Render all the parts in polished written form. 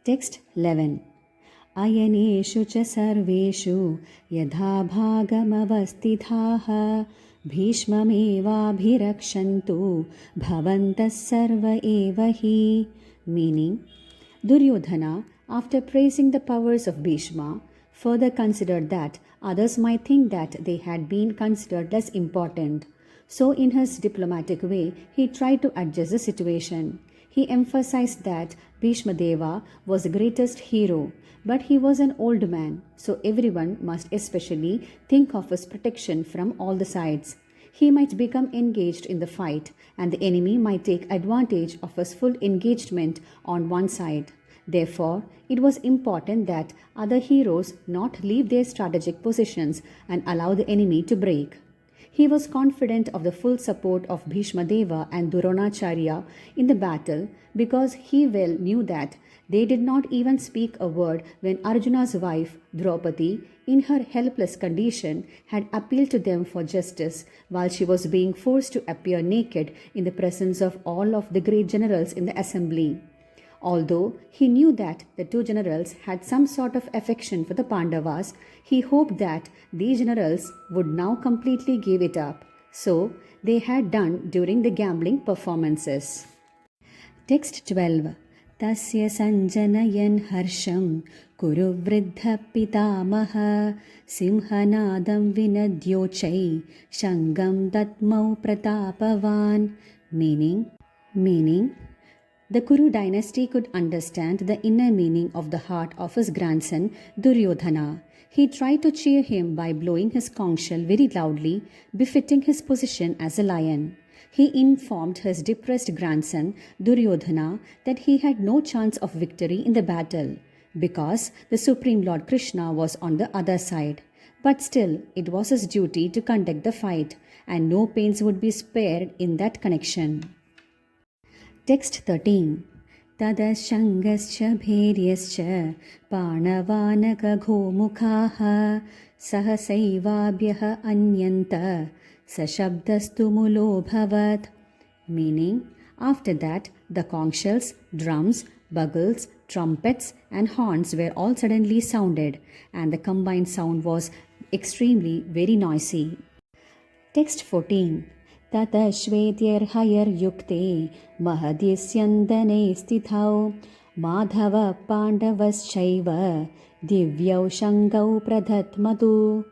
Text 11. Ayaneshu cha sarveshu yadha bhagamavastithaha bhishmamevabhirakshantu bhavantas sarva eva hi. Meaning, Duryodhana, after praising the powers of Bhishma, further considered that others might think that they had been considered less important. So, in his diplomatic way, he tried to adjust the situation. He emphasized that Bhishma Deva was the greatest hero, but he was an old man, so everyone must especially think of his protection from all the sides. He might become engaged in the fight, and the enemy might take advantage of his full engagement on one side. Therefore, it was important that other heroes not leave their strategic positions and allow the enemy to break. He was confident of the full support of Bhishma Deva and Dronacharya in the battle because he well knew that they did not even speak a word when Arjuna's wife, Draupadi, in her helpless condition, had appealed to them for justice while she was being forced to appear naked in the presence of all of the great generals in the assembly. Although he knew that the two generals had some sort of affection for the Pandavas, he hoped that these generals would now completely give it up. So they had done during the gambling performances. Text 12. Tasya sanjanayan harsham kuru vridha pitamaha simhanadam vinadyochai shangam datmau pratapavan. Meaning, the Kuru dynasty could understand the inner meaning of the heart of his grandson Duryodhana. He tried to cheer him by blowing his conch shell very loudly, befitting his position as a lion. He informed his depressed grandson Duryodhana that he had no chance of victory in the battle because the Supreme Lord Krishna was on the other side. But still, it was his duty to conduct the fight, and no pains would be spared in that connection. Text 13. Tadashangascha bheryascha panavaanakagomukhaha sahasaivabhyaha anyanta sashabdastu mulo bhavat. Meaning, after that, the conch shells, drums, bugles, trumpets and horns were all suddenly sounded, and the combined sound was extremely very noisy. Text 14. Tata shvetyarhayar yukte mahadyasyandane stithau madhava pandavaschaiva divyau shangau pradhatmatu.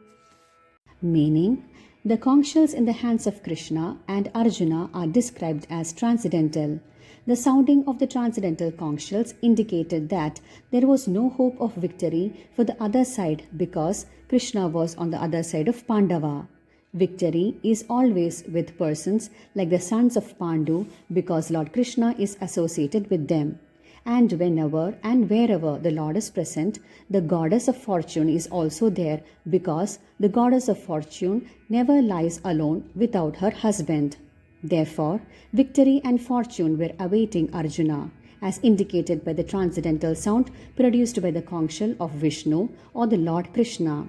Meaning, the conch shells in the hands of Krishna and Arjuna are described as transcendental. The sounding of the transcendental conch shells indicated that there was no hope of victory for the other side because Krishna was on the other side of Pandava. Victory is always with persons like the sons of Pandu because Lord Krishna is associated with them. And whenever and wherever the Lord is present, the goddess of fortune is also there because the goddess of fortune never lies alone without her husband. Therefore, victory and fortune were awaiting Arjuna, as indicated by the transcendental sound produced by the conch shell of Vishnu or the Lord Krishna.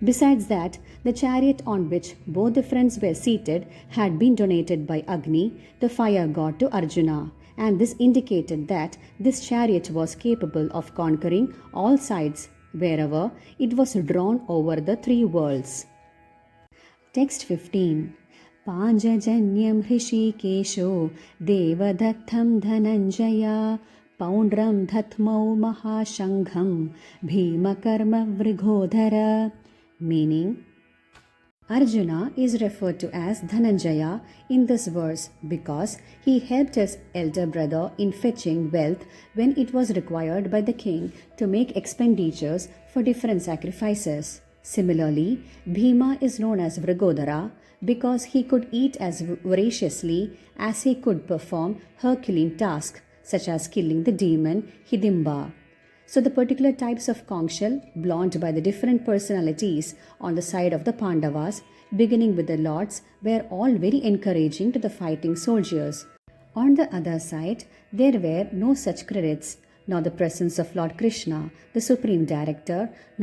Besides that, the chariot on which both the friends were seated had been donated by Agni, the fire god, to Arjuna, and this indicated that this chariot was capable of conquering all sides wherever it was drawn over the three worlds. Text 15. Panjajanyam hrishikesho devadatham dhananjaya paundram dhatmau mahashangham bhimakarma vrigodhara. Meaning, Arjuna is referred to as Dhananjaya in this verse because he helped his elder brother in fetching wealth when it was required by the king to make expenditures for different sacrifices. Similarly, Bhima is known as Vrigodhara because he could eat as voraciously as he could perform Herculean tasks such as killing the demon Hidimba. So the particular types of conch shell blown by the different personalities on the side of the Pandavas, beginning with the lords, were all very encouraging to the fighting soldiers. On the other side, there were no such credits, nor the presence of Lord Krishna, the Supreme Director, nor